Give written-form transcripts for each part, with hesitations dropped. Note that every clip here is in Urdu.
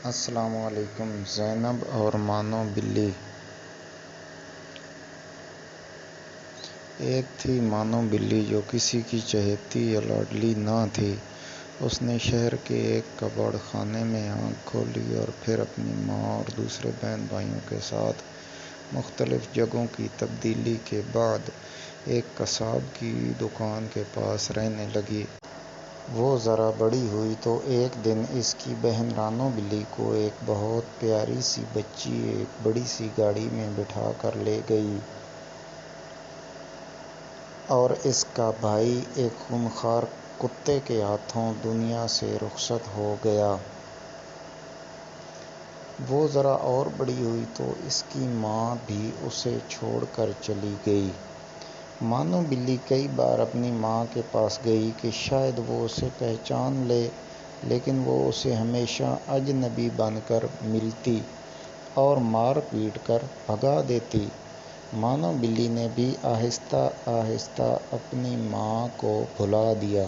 السلام علیکم۔ زینب اور مانو بلی۔ ایک تھی مانو بلی جو کسی کی چہیتی یا لاڈلی نہ تھی۔ اس نے شہر کے ایک کباڑ خانے میں آنکھ کھولی اور پھر اپنی ماں اور دوسرے بہن بھائیوں کے ساتھ مختلف جگہوں کی تبدیلی کے بعد ایک قصاب کی دکان کے پاس رہنے لگی۔ وہ ذرا بڑی ہوئی تو ایک دن اس کی بہن رانو بلی کو ایک بہت پیاری سی بچی ایک بڑی سی گاڑی میں بٹھا کر لے گئی اور اس کا بھائی ایک خونخوار کتے کے ہاتھوں دنیا سے رخصت ہو گیا۔ وہ ذرا اور بڑی ہوئی تو اس کی ماں بھی اسے چھوڑ کر چلی گئی۔ مانو بلی کئی بار اپنی ماں کے پاس گئی کہ شاید وہ اسے پہچان لے، لیکن وہ اسے ہمیشہ اجنبی بن کر ملتی اور مار پیٹ کر بھگا دیتی۔ مانو بلی نے بھی آہستہ آہستہ اپنی ماں کو بھلا دیا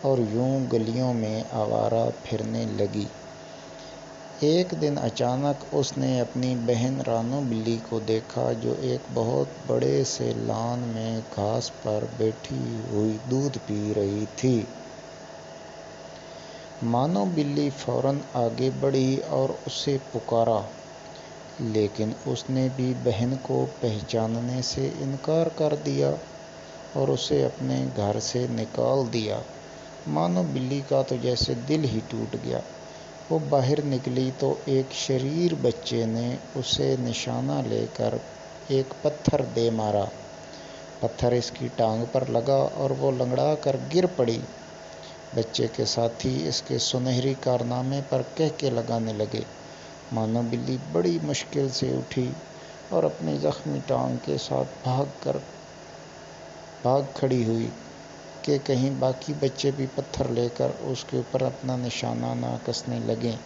اور یوں گلیوں میں آوارہ پھرنے لگی۔ ایک دن اچانک اس نے اپنی بہن رانو بلی کو دیکھا جو ایک بہت بڑے سے لان میں گھاس پر بیٹھی ہوئی دودھ پی رہی تھی۔ مانو بلی فوراً آگے بڑھی اور اسے پکارا، لیکن اس نے بھی بہن کو پہچاننے سے انکار کر دیا اور اسے اپنے گھر سے نکال دیا۔ مانو بلی کا تو جیسے دل ہی ٹوٹ گیا۔ وہ باہر نکلی تو ایک شریر بچے نے اسے نشانہ لے کر ایک پتھر دے مارا۔ پتھر اس کی ٹانگ پر لگا اور وہ لنگڑا کر گر پڑی۔ بچے کے ساتھی اس کے سنہری کارنامے پر کہکے لگانے لگے۔ مانو بلی بڑی مشکل سے اٹھی اور اپنی زخمی ٹانگ کے ساتھ بھاگ کھڑی ہوئی کہ کہیں باقی بچے بھی پتھر لے کر اس کے اوپر اپنا نشانہ نہ کسنے لگیں۔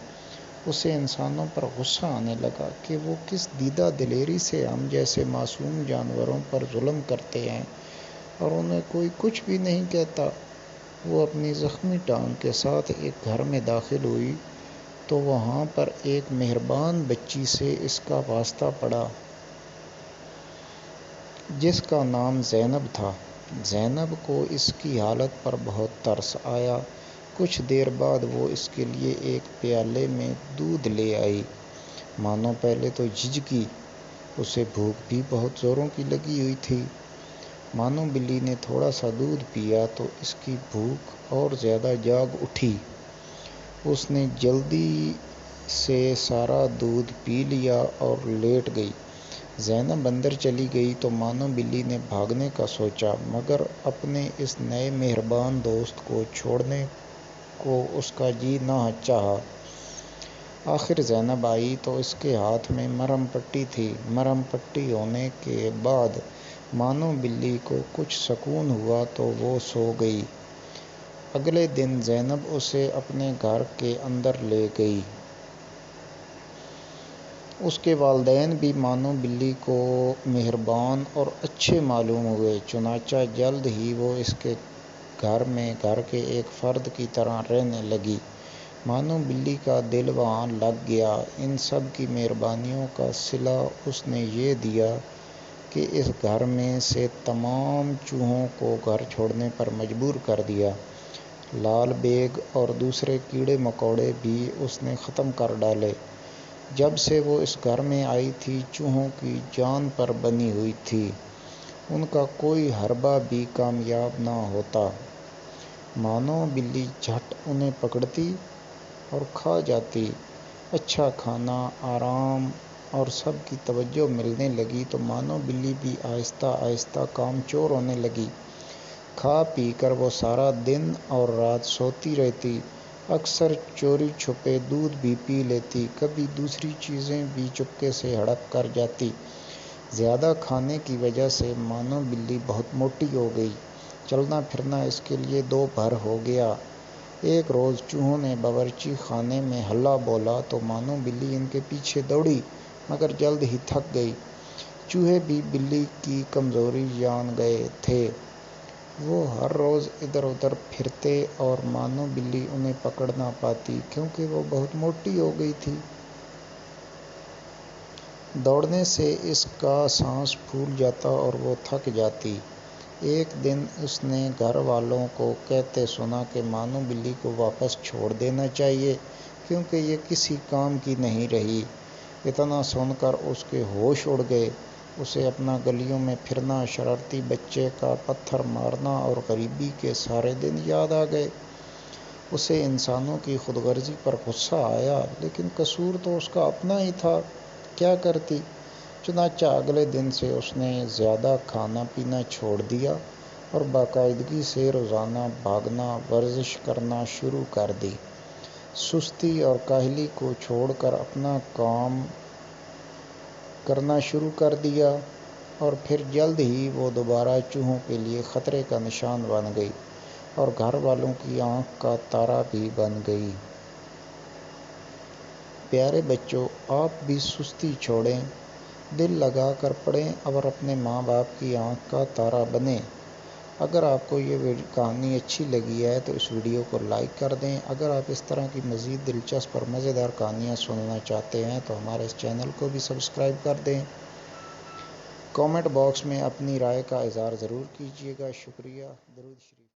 اسے انسانوں پر غصہ آنے لگا کہ وہ کس دیدہ دلیری سے ہم جیسے معصوم جانوروں پر ظلم کرتے ہیں اور انہیں کوئی کچھ بھی نہیں کہتا۔ وہ اپنی زخمی ٹانگ کے ساتھ ایک گھر میں داخل ہوئی تو وہاں پر ایک مہربان بچی سے اس کا واسطہ پڑا جس کا نام زینب تھا۔ زینب کو اس کی حالت پر بہت ترس آیا۔ کچھ دیر بعد وہ اس کے لیے ایک پیالے میں دودھ لے آئی۔ مانو پہلے تو جھجکی، اسے بھوک بھی بہت زوروں کی لگی ہوئی تھی۔ مانو بلی نے تھوڑا سا دودھ پیا تو اس کی بھوک اور زیادہ جاگ اٹھی۔ اس نے جلدی سے سارا دودھ پی لیا اور لیٹ گئی۔ زینب اندر چلی گئی تو مانو بلی نے بھاگنے کا سوچا، مگر اپنے اس نئے مہربان دوست کو چھوڑنے کو اس کا جی نہ چاہا۔ آخر زینب آئی تو اس کے ہاتھ میں مرہم پٹی تھی۔ مرہم پٹی ہونے کے بعد مانو بلی کو کچھ سکون ہوا تو وہ سو گئی۔ اگلے دن زینب اسے اپنے گھر کے اندر لے گئی۔ اس کے والدین بھی مانو بلی کو مہربان اور اچھے معلوم ہوئے، چنانچہ جلد ہی وہ اس کے گھر میں گھر کے ایک فرد کی طرح رہنے لگی۔ مانو بلی کا دل وہاں لگ گیا۔ ان سب کی مہربانیوں کا صلہ اس نے یہ دیا کہ اس گھر میں سے تمام چوہوں کو گھر چھوڑنے پر مجبور کر دیا۔ لال بیگ اور دوسرے کیڑے مکوڑے بھی اس نے ختم کر ڈالے۔ جب سے وہ اس گھر میں آئی تھی چوہوں کی جان پر بنی ہوئی تھی، ان کا کوئی حربہ بھی کامیاب نہ ہوتا۔ مانو بلی جھٹ انہیں پکڑتی اور کھا جاتی۔ اچھا کھانا، آرام اور سب کی توجہ ملنے لگی تو مانو بلی بھی آہستہ آہستہ کام چور ہونے لگی۔ کھا پی کر وہ سارا دن اور رات سوتی رہتی، اکثر چوری چھپے دودھ بھی پی لیتی، کبھی دوسری چیزیں بھی چپکے سے ہڑپ کر جاتی۔ زیادہ کھانے کی وجہ سے مانو بلی بہت موٹی ہو گئی۔ چلنا پھرنا اس کے لیے دو بھر ہو گیا۔ ایک روز چوہوں نے باورچی خانے میں ہلہ بولا تو مانو بلی ان کے پیچھے دوڑی، مگر جلد ہی تھک گئی۔ چوہے بھی بلی کی کمزوری جان گئے تھے وہ ہر روز ادھر ادھر پھرتے اور مانو بلی انہیں پکڑ نہ پاتی کیونکہ وہ بہت موٹی ہو گئی تھی۔ دوڑنے سے اس کا سانس پھول جاتا اور وہ تھک جاتی۔ ایک دن اس نے گھر والوں کو کہتے سنا کہ مانو بلی کو واپس چھوڑ دینا چاہیے کیونکہ یہ کسی کام کی نہیں رہی۔ اتنا سن کر اس کے ہوش اڑ گئے۔ اسے اپنا گلیوں میں پھرنا، شرارتی بچے کا پتھر مارنا اور غریبی کے سارے دن یاد آ گئے۔ اسے انسانوں کی خود غرضی پر غصہ آیا، لیکن قصور تو اس کا اپنا ہی تھا، کیا کرتی؟ چنانچہ اگلے دن سے اس نے زیادہ کھانا پینا چھوڑ دیا اور باقاعدگی سے روزانہ بھاگنا، ورزش کرنا شروع کر دی۔ سستی اور کاہلی کو چھوڑ کر اپنا کام کرنا شروع کر دیا اور پھر جلد ہی وہ دوبارہ چوہوں کے لیے خطرے کا نشان بن گئی اور گھر والوں کی آنکھ کا تارا بھی بن گئی۔ پیارے بچوں، آپ بھی سستی چھوڑیں، دل لگا کر پڑھیں اور اپنے ماں باپ کی آنکھ کا تارا بنیں۔ اگر آپ کو یہ کہانی اچھی لگی ہے تو اس ویڈیو کو لائک کر دیں۔ اگر آپ اس طرح کی مزید دلچسپ اور مزیدار کہانیاں سننا چاہتے ہیں تو ہمارے اس چینل کو بھی سبسکرائب کر دیں۔ کامنٹ باکس میں اپنی رائے کا اظہار ضرور کیجیے گا۔ شکریہ۔ درود شریف۔